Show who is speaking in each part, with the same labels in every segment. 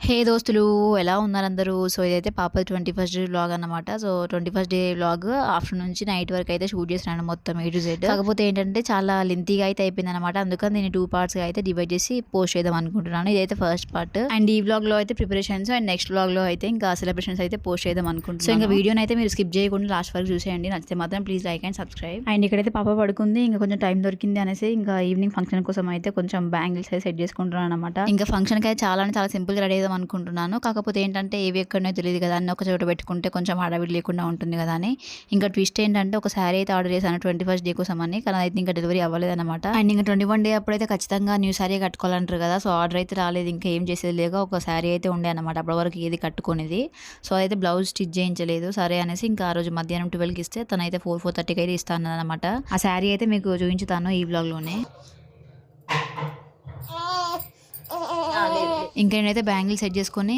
Speaker 1: హే దోస్తులు, ఎలా ఉన్నారు అందరూ? సో ఇదైతే పాప 21st డే వ్లాగ్ అనమాట. So 21st day vlog afternoon నుంచి నైట్ వరకు అయితే షూట్ చేసినాను మొత్తం A to Z. కాకపోతే ఏంటంటే చాలా లెంతీగా అయితే అయిపోయింది అనమాట. అందుకని నేను 2 పార్ట్స్గా అయితే డివైడ్ చేసి పోస్ట్ చేద్దాం అనుకుంటున్నాను. ఇదైతే ఫస్ట్ పార్ట్ అండ్ ఈ వ్లాగ్ లో అయితే ప్రిపరేషన్స్ అండ్ నెక్స్ట్ వ్లాగ్ లో అయితే ఇంకా సెలబ్రేషన్స్ అయితే పోస్ట్ చేద్దాం అనుకుంటున్నాను. సో ఇంకా వీడియోని అయితే మీరు స్కిప్ చేయకుండా లాస్ట్ వరకు చూసేయండి. నచ్చితే మాత్రం please like and subscribe. And ఇక్కడైతే పాప పడుకుంది, ఇంకా కొంచెం టైం దొరికింది అనేసి ఇంకా ఈవినింగ్ ఫంక్షన్ కోసం అయితే కొంచెం బ్యాంగిల్స్ అయితే సెట్ చేసుకుంటున్నాను అనమాట. ఇంకా ఫంక్షన్ కి అయితే చాలా సింపుల్ గా రెడీ అవుదాం అనుకుంటున్నాను. కాకపోతే ఏంటంటే ఏవి ఎక్కడనో తెలియదు కదా, అన్ని ఒక చోట పెట్టుకుంటే కొంచెం హడావిడి లేకుండా ఉంటుంది కదా అని. ఇంకా ట్విస్ట్ ఏంటంటే ఒక శారీ అయితే ఆర్డర్ చేశాను 21st డే కోసం అని, కానీ అయితే ఇంకా డెలివరీ అవ్వలేదు అనమాట. అండ్ ఇంకా 21 డే అప్పుడైతే ఖచ్చితంగా న్యూ శారీ కట్టుకోవాలంటారు కదా. సో ఆర్డర్ అయితే రాలేదు, ఇంకా ఏం చేసేది లేక ఒక శారీ అయితే ఉండే అనమాట అప్పటి వరకు ఏది కట్టుకునేది. సో అయితే బ్లౌజ్ స్టిచ్ చేయించలేదు, సరే అనేసి ఇంకా ఆ రోజు మధ్యాహ్నం 12కి ఇస్తే తనైతే 4:30కి అయితే ఇస్తాను అనమాట. ఆ శారీ అయితే మీకు చూపించుతాను ఈ బ్లాగ్ లోనే. ఇంకా నేనైతే బ్యాంగిల్ సెట్ చేసుకుని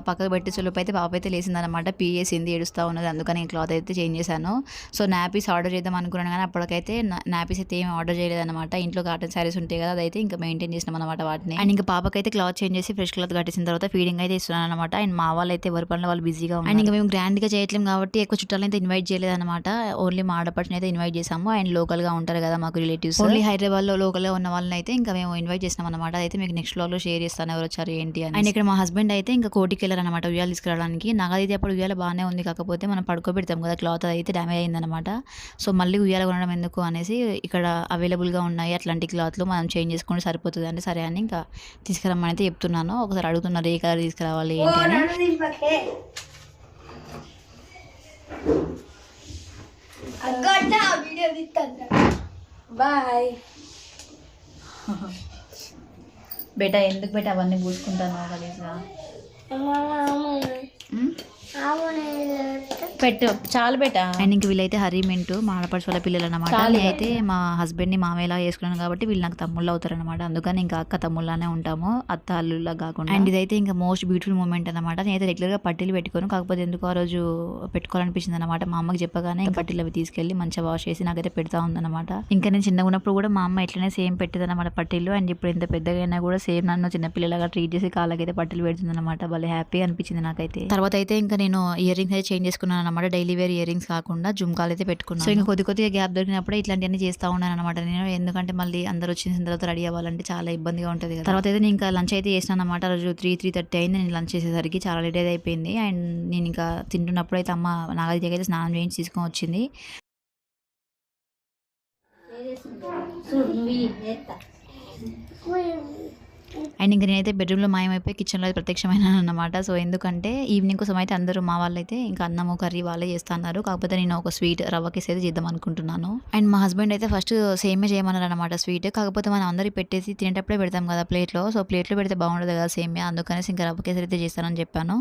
Speaker 1: పక్కకు పెట్టేసేలోపు అయితే పాప అయితే లేసిందనమాట. పీయేసింది, ఏడుస్తూ ఉన్నది. అందుకని క్లాత్ అయితే చేంజ్ చేశాను. సో నాపీస్ ఆర్డర్ చేద్దాం అనుకున్నాను, కానీ అప్పటికైతే నాపీస్ అయితే ఏమి ఆర్డర్ చేయలేదన్నమాట. ఇంట్లో కాటన్ శారీస్ ఉంటాయి కదా, అదైతే ఇంకా మెయింటైన్ చేసినాం అనమాట వాటిని. అండ్ ఇంకా పాపకైతే క్లాత్ చేంజ్ చేసి ఫ్రెష్ క్లాత్ కట్టేసిన తర్వాత ఫీడింగ్ అయితే ఇస్తున్నాను అనమాట. అండ్ మా వాళ్ళు అయితే ఎవరి పనులు వాళ్ళు బిజీగా ఉన్నారు. అండ్ ఇంకా మేము గ్రాండ్ గా చేయట్లేం కాబట్టి ఎక్కువ చుట్టాలను అయితే ఇన్వైట్ చేయలేదన్నమాట. ఓన్లీ మా ఆడపడిని అయితే ఇన్వైట్ చేసాము. అండ్ లోకల్ గా ఉంటారు కదా మాకు రిలేటివ్స్, ఓన్లీ హైదరాబాద్ లో లోకల్ గా ఉన్న వాళ్ళని అయితే ఇంకా మేము ఇన్వైట్ చేసినాం అనమాట. అయితే మీకు నెక్స్ట్ వ్లాగ్ లో షేర్ చేస్తాను ఎవరు వచ్చారు ఏంటి అని. అండ్ ఇక్కడ మా హస్బెండ్ అయితే ఇంకా కోటికి వెళ్ళారనమాట ఉయ్యాలు తీసుకురావడానికి. నాకైతే అప్పుడు ఉయ్యాల బాగానే ఉంది, కాకపోతే మనం పడుకోబెడతాం కదా, క్లాత్ అయితే డ్యామేజ్ అయిందనమాట. సో మళ్ళీ ఉయ్యాల కొనడం ఎందుకు అనేసి ఇక్కడ అవైలబుల్గా ఉన్నాయి అట్లాంటి క్లాత్లు, మనం చేంజ్ చేసుకుంటే సరిపోతుంది అంటే సరే అని ఇంకా తీసుకురమ్మని అయితే చెప్తున్నాను. ఒకసారి అడుగుతున్నారు ఏ కలర్ తీసుకురావాలి ఏంటి అని. బాయ్ బేటా, ఎందుకు బేటా అవన్నీ పూసుకుంటాను గలీజ్గా? పెట్టు చాలు బేటా. అండ్ ఇంక వీళ్ళైతే హరిమెంటు మా ఆడపడుచు వాళ్ళ పిల్లలు అనమాట. అయితే మా హస్బెండ్ ని మామయ్యలా చేసుకున్నాను కాబట్టి వీళ్ళు నాకు తమ్ముళ్ళు అవుతారు అనమాట. అందుకని ఇంకా అక్క తమ్ముళ్ళనే ఉంటాము, అత్త అల్లులా కాకుండా. అండ్ ఇదైతే ఇంకా మోస్ట్ బ్యూటిఫుల్ మూమెంట్ అనమాట. నేనైతే రెగ్యులర్ గా పట్టీలు పెట్టుకోను, కాకపోతే ఎందుకు ఆ రోజు పెట్టుకోవాలనిపించింది అనమాట. మా అమ్మకి చెప్పగానే ఇంకా పట్టీలు అవి తీసుకెళ్లి మంచిగా వాష్ చేసి నాకైతే పెడతా ఉందన్నమాట. ఇంకా నేను చిన్నగా ఉన్నప్పుడు కూడా మా అమ్మ ఇట్లనే సేమ్ పెట్టేది అనమాట పట్టీలు. అండ్ ఇప్పుడు ఎంత పెద్దగా అయినా కూడా సేమ్ నన్ను చిన్నపిల్లలాగా ట్రీట్ చేసి కాళ్ళకైతే పట్టీలు పెడుతుంది అనమాట. భలే హ్యాపీ అనిపించింది నాకైతే. తర్వాత అయితే ఇంకా నేను ఇయర్ రింగ్స్ అయితే చేంజ్ చేసుకున్నాను అనమాట. డైలీ వేర్ ఇయర్ రింగ్స్ కాకుండా జుమ్కాలు అయితే పెట్టుకున్నాను. సో ఇంకా కొద్దిగా గ్యాప్ దొరికినప్పుడే ఇట్లాంటివన్నీ చేస్తూ ఉన్నాను అనమాట నేను. ఎందుకంటే మళ్ళీ అందరూ వచ్చిన తర్వాత రెడీ అవ్వాలంటే చాలా ఇబ్బందిగా ఉంటుంది కదా. తర్వాత అయితే నేను ఇంకా లంచ్ అయితే చేసినాను అనమాట. రోజు 3:30 అయింది నేను లంచ్ చేసేసరికి, చాలా లేట్ అయితే అయిపోయింది. అండ్ నేను ఇంకా తింటున్నప్పుడు అయితే అమ్మ నాగదికి అయితే స్నానం చేయించి తీసుకొని వచ్చింది. అండ్ ఇంకా నేనైతే బెడ్రూమ్లో మాయమైపోయి కిచెన్లో ప్రత్యక్షమైన అనమాట. సో ఎందుకంటే ఈవినింగ్ కోసం అయితే అందరూ మా వాళ్ళు అయితే ఇంకా అన్నము కర్రీ వాళ్ళే చేస్తున్నారు. కాకపోతే నేను ఒక స్వీట్ రవ్వ కేసు అయితే చేద్దాం అనుకుంటున్నాను. అండ్ మా హస్బెండ్ అయితే ఫస్ట్ సేమే చేయమన్నారు అనమాట స్వీట్. కాకపోతే మనం అందరికి పెట్టేసి తినేటప్పుడే పెడతాం కదా ప్లేట్లో. సో ప్లేట్లో పెడితే బాగుండదు కదా సేమే, అందుకనేసి ఇంకా రవ్వ కేసరి అయితే చేస్తానని చెప్పాను.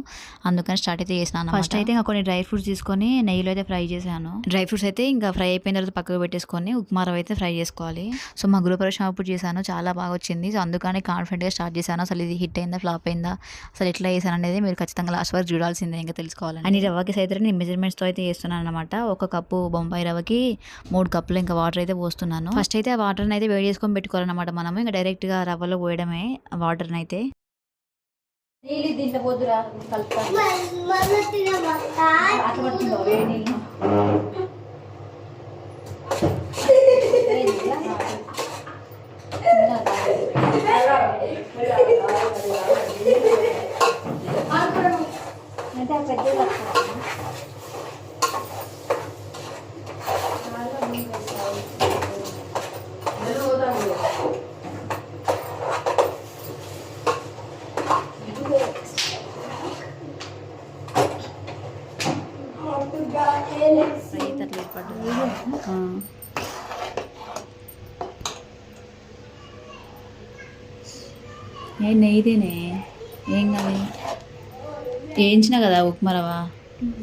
Speaker 1: అందుకని స్టార్ట్ అయితే చేసినాను. ఫస్ట్ అయితే ఇంకా కొన్ని డ్రై ఫ్రూట్స్ తీసుకొని నెయ్యిలో అయితే ఫ్రై చేశాను. డ్రై ఫ్రూట్స్ అయితే ఇంకా ఫ్రై అయిపోయిన తర్వాత పక్కకు పెట్టేసుకొని ఉప్మా రవ్వ అయితే ఫ్రై చేసుకోవాలి. సో మా గృహప్రవేశం అప్పుడు చేశాను, చాలా బాగా వచ్చింది. సో అందుకని కాన్ఫిడెంట్ స్టార్ట్ చేశాను. అసలు ఇది హిట్ అయిందా ఫ్లాప్ అయిందా, అసలు ఎట్లా చేశాను అనేది మీరు ఖచ్చితంగా లాస్ట్ వరకు చూడాల్సిందే ఇంకా తెలుసుకోవాలి. అండ్ ఈ రవ్వకి అయితే నేను మెజర్మెంట్స్తో అయితే చేస్తున్నాను అనమాట. 1 కప్పు బొంబాయి రవ్వకి 3 కప్పులు ఇంకా వాటర్ అయితే పోస్తున్నాను. ఫస్ట్ అయితే ఆ వాటర్ని అయితే వేడి చేసుకొని పెట్టుకోవాలన్నమాట. మనము ఇంకా డైరెక్ట్గా రవ్వలో పోయడమే వాటర్ని అయితే. నెయ్యిదేనే ఏం కాదు, వేయించిన కదా ఉప్మా రవ్వ.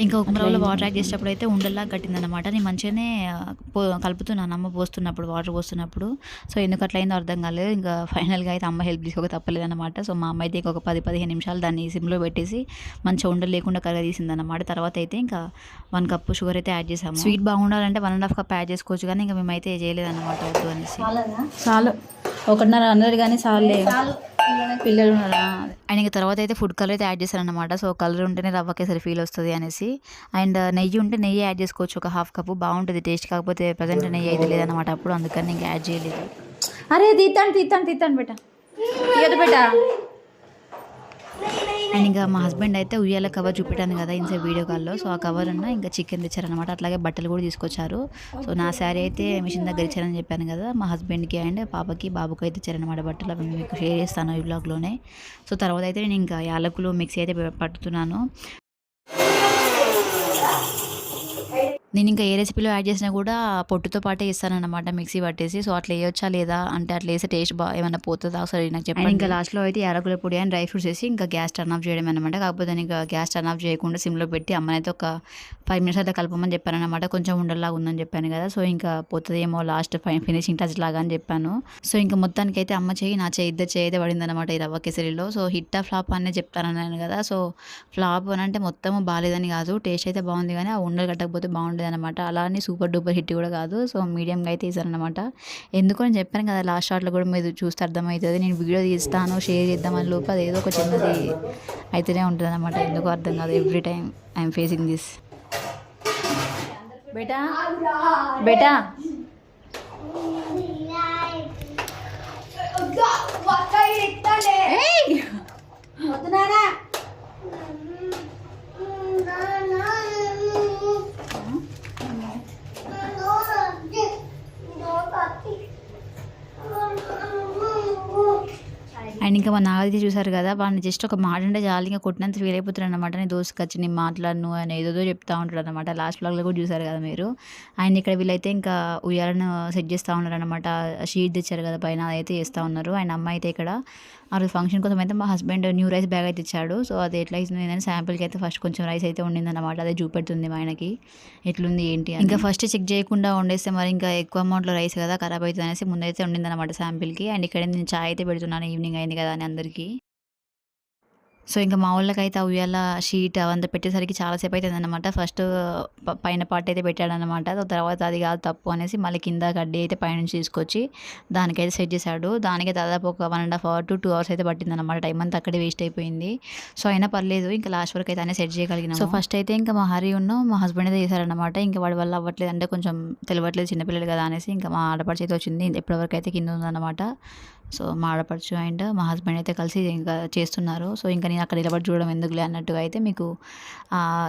Speaker 1: ఇంకా ఉప్మా రవ్వలో వాటర్ యాడ్ చేసేటప్పుడు అయితే ఉండల్లా కట్టిందనమాట. నేను మంచిగానే కలుపుతున్నాను అమ్మ పోస్తున్నప్పుడు, వాటర్ పోస్తున్నప్పుడు. సో ఎందుకు అట్లా అయిందో అర్థం కాలేదు. ఇంకా ఫైనల్గా అయితే అమ్మ హెల్ప్ తీసుకోక తప్పలేదు అనమాట. సో మా అమ్మ అయితే ఇంకొక 10-15 నిమిషాలు దాన్ని సిమ్లో పెట్టేసి మంచిగా ఉండలు లేకుండా కర్రీ తీసిందనమాట. తర్వాత అయితే ఇంకా 1 కప్పు షుగర్ అయితే యాడ్ చేసాము. స్వీట్ బాగుండాలంటే 1.5 కప్ యాడ్ చేసుకోవచ్చు, కానీ ఇంకా మేమైతే చేయలేదన్నమాట వద్దు అనేసి. చాలు 1.5 అన్నది కానీ చాలే. పిల్లలు ఉన్నారా అండ్ ఇంకా తర్వాత అయితే ఫుడ్ కలర్ అయితే యాడ్ చేశారనమాట. సో కలర్ ఉంటేనే రవ్వ కేసరి ఫీల్ వస్తుంది అనేసి. అండ్ నెయ్యి ఉంటే నెయ్యి యాడ్ చేసుకోవచ్చు, ఒక హాఫ్ కప్పు బాగుంటుంది టేస్ట్. కాకపోతే ప్రజెంట్ నెయ్యి అయితే లేదనమాట అప్పుడు, అందుకని ఇంకా యాడ్ చేయలేదు.
Speaker 2: అరే తీస్తాను బేటా, తీయదు బేటా.
Speaker 1: అండ్ ఇంకా మా హస్బెండ్ అయితే ఉయ్యాల కవర్ చూపెట్టాను కదా ఇన్సైడ్ వీడియో కాల్లో. సో ఆ కవర్ అన్న ఇంకా చికెన్ తెచ్చారనమాట. అట్లాగే బట్టలు కూడా తీసుకొచ్చారు. సో నా శారీ అయితే మిషన్ దగ్గర ఇచ్చారని చెప్పాను కదా, మా హస్బెండ్కి అండ్ పాపకి బాబుకి అయితే ఇచ్చారనమాట బట్టలు. అవి మీకు షేర్ చేస్తాను ఈ బ్లాగ్లోనే. సో తర్వాత అయితే నేను ఇంకా యాలకులు మిక్సీ అయితే పట్టుతున్నాను. నేను ఇంకా ఏ రెసిపీలో యాడ్ చేసినా కూడా పొట్టుతో పాటే ఇస్తానన్నమాట మిక్సీ పట్టేసి. సో అట్లా వేయొచ్చా లేదా అంటే, అట్లా వేసే టేస్ట్ ఏమన్నా పోతుందా ఒకసారి నాకు చెప్పండి. ఇంకా లాస్ట్లో అయితే యాలకుల పొడి అండ్ డ్రై ఫ్రూట్స్ వేసి ఇంకా గ్యాస్ టర్న్ ఆఫ్ చేయడం అనమాట. కాకపోతే నేను ఇంకా గ్యాస్ టర్న్ ఆఫ్ చేయకుండా సిమ్లో పెట్టి అమ్మనైతే ఒక 5 minutes అయితే కలపమని చెప్పానమాట. కొంచెం ఉండలాగా ఉందని చెప్పాను కదా, సో ఇంకా పోతుందేమో లాస్ట్ ఫినిషింగ్ టచ్ లాగా అని చెప్పాను. సో ఇంకా మొత్తానికి అయితే అమ్మ చేయి నా చేయి ఇద్దరు చేయి అయితే పడింది అనమాట ఈ రవ్వ కేసరిలో. సో హిట్ ఆ ఫ్లాప్ అనే చెప్తానన్నాను కదా. సో ఫ్లాప్ అని అంటే మొత్తం బాగాలేదని కాదు, టేస్ట్ అయితే బాగుంది కానీ ఆ ఉండలు కట్టకపోతే బాగుండేది అనమాట. అలా అని సూపర్ డూపర్ హిట్ కూడా కాదు. సో మీడియంగా అయితే ఇస్తానమాట. ఎందుకు అని చెప్పాను కదా, లాస్ట్ షాట్లో కూడా మీరు చూస్తే అర్థమవుతుంది. నేను వీడియో తీస్తాను షేర్ చేద్దామని లోపు అది ఏదో ఒక చిన్నది అయితేనే ఉంటుంది అనమాట. ఎందుకు అర్థం కాదు. Every time I'm facing this.
Speaker 2: Beta beta
Speaker 1: and ఇంకా మా నాగది చూసారు కదా, వాడిని జస్ట్ ఒక మాట అంటే చాలు ఇంకా కొట్టినంత ఫీల్ అయిపోతాడు అనమాట. నేను దోస్తుకి వచ్చి నేను మాట్లాడను అని ఏదో చెప్తా ఉంటాడు అనమాట. లాస్ట్ బ్లాగ్లో కూడా చూసారు కదా మీరు. అండ్ ఇక్కడ వీళ్ళైతే ఇంకా ఉయ్యాలను సెట్ చేస్తూ ఉన్నారు అనమాట. షీట్ తెచ్చారు కదా పైన, అదైతే చేస్తూ ఉన్నారు. అండ్ అమ్మ అయితే ఇక్కడ ఆ రోజు ఫంక్షన్ కోసం అయితే మా హస్బెండ్ న్యూ రైస్ బ్యాగ్ అయితే ఇచ్చాడు. సో అది ఎట్లా ఇస్తుంది ఏంటంటే శాంపిల్కి అయితే ఫస్ట్ కొంచెం రైస్ అయితే ఉండిందన్నమాట. అదే చూపెడుతుంది మా ఆయనకి ఎట్లుంది ఏంటి అని. ఇంకా ఫస్ట్ చెక్ చేయకుండా వండేస్తే మరి ఇంకా ఎక్కువ అమౌంట్లో రైస్ కదా ఖరాబ్ అవుతుంది అనేసి ముందైతే ఉండిందన్నమాట శాంపిల్కి. అండ్ ఇక్కడ నేను చాయ్ అయితే పెడుతున్నాను, ఈవినింగ్ అయింది కదా అని అందరికీ. సో ఇంకా మా వాళ్ళకైతే ఆ ఉయ్యాల షీట్ అవంతా పెట్టేసరికి చాలాసేపు అవుతుందన్నమాట. ఫస్ట్ పైన పార్ట్ అయితే పెట్టాడనమాట. తర్వాత అది కాదు తప్పు అనేసి మళ్ళీ కింద గడ్డి అయితే పైనుంచి తీసుకొచ్చి దానికైతే సెట్ చేశాడు. దానికి దాదాపు ఒక 1.5 hours to 2 hours అయితే పట్టిందన్నమాట. టైం అంతా అక్కడే వేస్ట్ అయిపోయింది. సో అయినా పర్లేదు, ఇంకా లాస్ట్ వరకు అయితే అనే సెట్ చేయగలిగినాం. సో ఫస్ట్ అయితే ఇంకా మా హరి మా హస్బెండ్ అయితే చేశారనమాట. ఇంకా వాడి వల్ల అవ్వట్లేదు అంటే కొంచెం తెలియట్లేదు చిన్నపిల్లలు కదా అనేసి ఇంకా మా ఆడపడిచి అయితే వచ్చింది. ఇప్పటివరకు అయితే కింద ఉందన్నమాట. సో మా ఆడపడుచు అండ్ మా హస్బెండ్ అయితే కలిసి ఇంకా చేస్తున్నారు. సో ఇంకా నేను అక్కడ నిలబడి చూడడం ఎందుకులే అన్నట్టుగా అయితే మీకు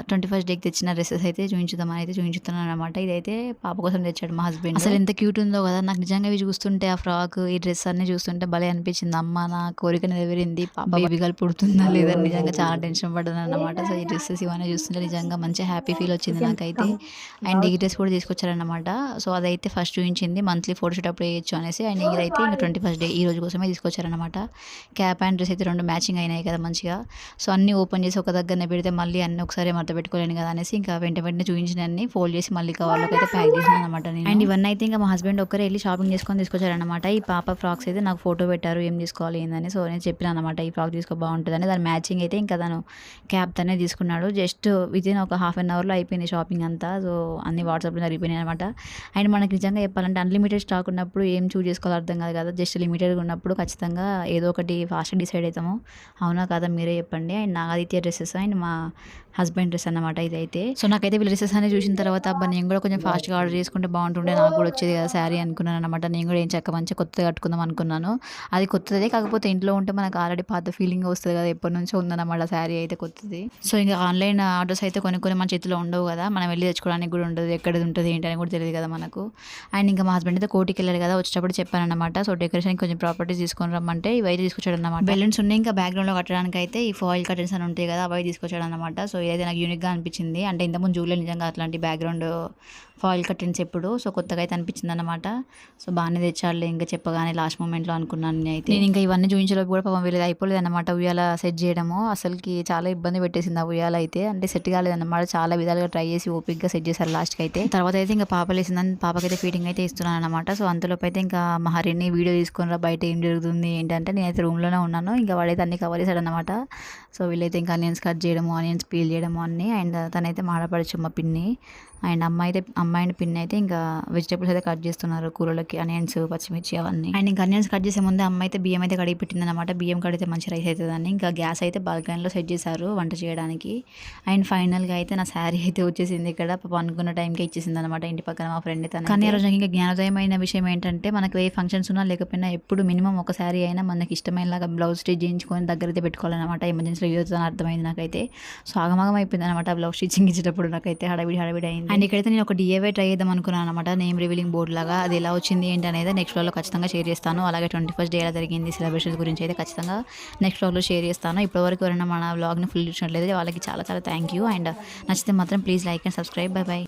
Speaker 1: 21st డేకి తెచ్చిన డ్రెస్సెస్ అయితే చూపించుదామని అయితే చూపించుతున్నాను అనమాట. ఇదైతే పాప కోసం తెచ్చాడు మా హస్బెండ్. అసలు ఎంత క్యూట్ ఉందో కదా, నాకు నిజంగా ఇవి చూస్తుంటే ఆ ఫ్రాక్ ఈ డ్రెస్ అన్ని చూస్తుంటే భలే అనిపించింది. అమ్మ నా కోరిక నెరవేరింది, బేబీ గర్ల్ పుడుతుందా లేదా నిజంగా చాలా టెన్షన్ పడ్డాను అనమాట. సో ఈ డ్రెస్సెస్ ఇవన్నీ చూస్తుంటే నిజంగా మంచి హ్యాపీ ఫీల్ వచ్చింది నాకైతే. అండ్ ఈ డ్రెస్ కూడా తీసుకొచ్చారనమాట. సో అదైతే ఫస్ట్ చూపించింది మంత్లీ ఫోటోషూట్ అప్పుడు వేయచ్చు అనేసి. అండ్ ఇదైతే ఇంకా 21st డే ఈ రోజు కోసమే తీసుకొచ్చారనమాట. క్యాప్ అండ్ డ్రెస్ అయితే 2 మ్యాచింగ్ అయినాయి కదా మంచిగా. సో అన్నీ ఓపెన్ చేసి ఒక దగ్గరనే పెడితే మళ్ళీ అన్ని ఒకసారి మడత పెట్టుకోలేను కదా అనేసి ఇంకా వెంటనే చూపించిన అన్ని ఫోల్డ్ చేసి మళ్ళీ కవర్లోకి అయితే ప్యాక్ చేసాను అనమాట నేను. అండ్ ఇవన్నీ అయితే ఇంకా మా హస్బెండ్ ఒక్కరే వెళ్ళి షాపింగ్ చేసుకొని తీసుకొచ్చారనమాట. ఈ పాప ఫ్రాక్స్ అయితే నాకు ఫోటో పెట్టారు ఏం తీసుకోవాలి ఏందని. సో నేను చెప్పిన అనమాట ఈ ఫ్రాక్ తీసుకో బాగుంటుందని. దాని మ్యాచింగ్ అయితే ఇంకా తను క్యాప్ తనే తీసుకున్నాడు. జస్ట్ వితిన్ ఒక 1/2 hourలో అయిపోయింది షాపింగ్ అంతా. సో అన్ని వాట్సాప్లో జరిగిపోయినాయి అనమాట. అండ్ మనకి నిజంగా చెప్పాలంటే అన్లిమిటెడ్ స్టాక్ ఉన్నప్పుడు ఏం చూస్ చేసుకోవాలో అర్థం కాదు కదా. జస్ట్ లిమిటెడ్గా ఉన్నప్పుడు ఖచ్చితంగా ఏదో ఒకటి ఫాస్ట్గా డిసైడ్ అవుతాము. అవునా కాదా మీరే చెప్పండి. అండ్ నాగదిత్య డ్రెస్సెస్ అండ్ మా హస్బెండ్ డ్రెస్ అన్నమాట ఇదైతే. సో నాకైతే వీళ్ళ డ్రెస్సెస్ అనేది చూసిన తర్వాత అబ్బా నేను కూడా కొంచెం ఫాస్ట్గా ఆర్డర్ చేసుకుంటే బాగుంటుండే, నాకు కూడా వచ్చేది కదా శారీ అనుకున్నాను అనమాట. నేను కూడా ఏం చక్క మంచిగా కొత్తగా కట్టుకుందాం అనుకున్నాను. అది కొత్తదే, కాకపోతే ఇంట్లో ఉంటే మనకు ఆల్రెడీ పాత ఫీలింగ్ వస్తుంది కదా, ఎప్పటి నుంచో ఉందన్నమాట శారీ అయితే కొత్తది. సో ఇంకా ఆన్లైన్ ఆర్డర్స్ అయితే కొన్ని మన చేతిలో ఉండవు కదా, మనం వెళ్ళి తెచ్చుకోవడానికి కూడా ఉండదు, ఎక్కడది ఉంటుంది ఏంటి అని కూడా తెలియదు కదా మనకు. అండ్ ఇంకా మా హస్బెండ్ అయితే కోటికి వెళ్ళారు కదా, వచ్చేటప్పుడు చెప్పానమాట. సో డెకరేషన్ కొంచెం ప్రాపర్టీస్ తీసుకొని రమ్మంటే ఇవైతే తీసుకొచ్చాడు అనమాట. బెలూన్స్ ఉన్నాయి ఇంకా బ్యాక్గ్రౌండ్లో కట్టడానికి అయితే ఈ ఫాయిల్ కర్టన్స్ అని ఉంటాయి కదా, అవి తీసుకొచ్చాడు అనమాట. సో ఇదైతే నాకు యూనిక్గా అనిపించింది. అంటే ఇంతకుముందు జూలే నిజంగా అట్లాంటి బ్యాక్గ్రౌండ్ ఫాయిల్ కర్టన్స్ ఎప్పుడు. సో కొత్తగా అయితే అనిపించింది అనమాట. సో బాగానే తెచ్చాడులే ఇంకా చెప్పగానే లాస్ట్ మూమెంట్లో అనుకున్నాను అయితే. నేను ఇంకా ఇవన్నీ చూపించలోపు కూడా పాపం వీళ్ళది అయిపోలేదు అనమాట. ఉయ్యాల సెట్ చేయడము అసలుకి చాలా ఇబ్బంది పెట్టేసింది ఆ ఉయ్యాల అయితే. అంటే సెట్ కాలేదన్నమాట. చాలా విధాలుగా ట్రై చేసి ఓపిక్గా సెట్ చేశారు లాస్ట్కి అయితే. తర్వాత అయితే ఇంకా పాప లేసిందని పాపకైతే ఫీడింగ్ అయితే ఇస్తున్నాను అనమాట. సో అంతలోపు అయితే ఇంకా మా హరిని వీడియో తీసుకుని బయట ఏం జరుగుతుంది ఏంటంటే నేనైతే రూమ్లోనే ఉన్నాను. ఇంకా వాడైతే అన్ని కవర్ చేశాడు అనమాట. సో వీళ్ళైతే ఇంకా ఆనియన్స్ కట్ చేయడము, ఆనియన్స్ పీల్ చేయడము అన్నీ. అండ్ తనైతే మాడపడచ్చు మా పిన్ని అండ్ అమ్మాయిని పిన్ అయితే ఇంకా వెజిటేబుల్స్ అయితే కట్ చేస్తున్నారు కూరలకి, ఆనియన్స్, పచ్చిమిర్చి అవన్నీ. అండ్ ఇంకా ఆనియన్స్ కట్ చేసే ముందే అమ్మాయి అయితే బియ్యం అయితే కడిగి పెట్టింది అనమాట. బియ్యం కడిగితే మంచి రైస్ అవుతుందని ఇంకా గ్యాస్ అయితే బాల్కనీలో సెట్ చేశారు వంట చేయడానికి. అండ్ ఫైనల్గా అయితే నా శారీ అయితే వచ్చేసింది ఇక్కడ. పాప అనుకున్న టైంకి ఇచ్చేసింది అనమాట ఇంటి పక్కన మా ఫ్రెండ్ తను. కానీ ఆ రోజు నాకు ఇంకా జ్ఞానోదయమైన విషయం ఏంటంటే మనకు ఏ ఫంక్షన్స్ ఉన్నా లేకపోయినా ఎప్పుడు మినిమం ఒక శారీ అయినా మనకి ఇష్టమైనలాగా బ్లౌజ్ స్టిచ్ చేయించుకొని దగ్గర అయితే పెట్టుకోవాలన్నమాట. ఎమర్జెన్సీలో యూజ్ అని అర్థమైంది నాకైతే. సో ఆగమాగం అయిపోయింది అనమాట బ్లౌజ్ స్టిచ్చింగ్ ఇచ్చేటప్పుడు నాకైతే హడావిడి అయింది. అండ్ ఇక్కడైతే నేను ఒక DIY ట్రై చేద్దాం అనుకున్నాను అనమాట, నేమ్ రివీలింగ్ బోర్డ్ లాగా. అది ఎలా వచ్చింది ఏంటి అనేది నెక్స్ట్ వ్లాగ్లో ఖచ్చితంగా షేర్ చేస్తాను. అలాగే 21st డే ఎలా జరిగింది సెలబ్రేషన్స్ గురించి అయితే ఖచ్చితంగా నెక్స్ట్ వ్లాగ్లో షేర్ చేస్తాను. ఇప్పటివరకు ఎవరైనా మన వ్లాగ్ని ఫుల్ చూసినట్లయితే వాళ్ళకి చాలా చాలా థ్యాంక్ యూ. అండ్ నచ్చితే మాత్రం please like and subscribe. By by.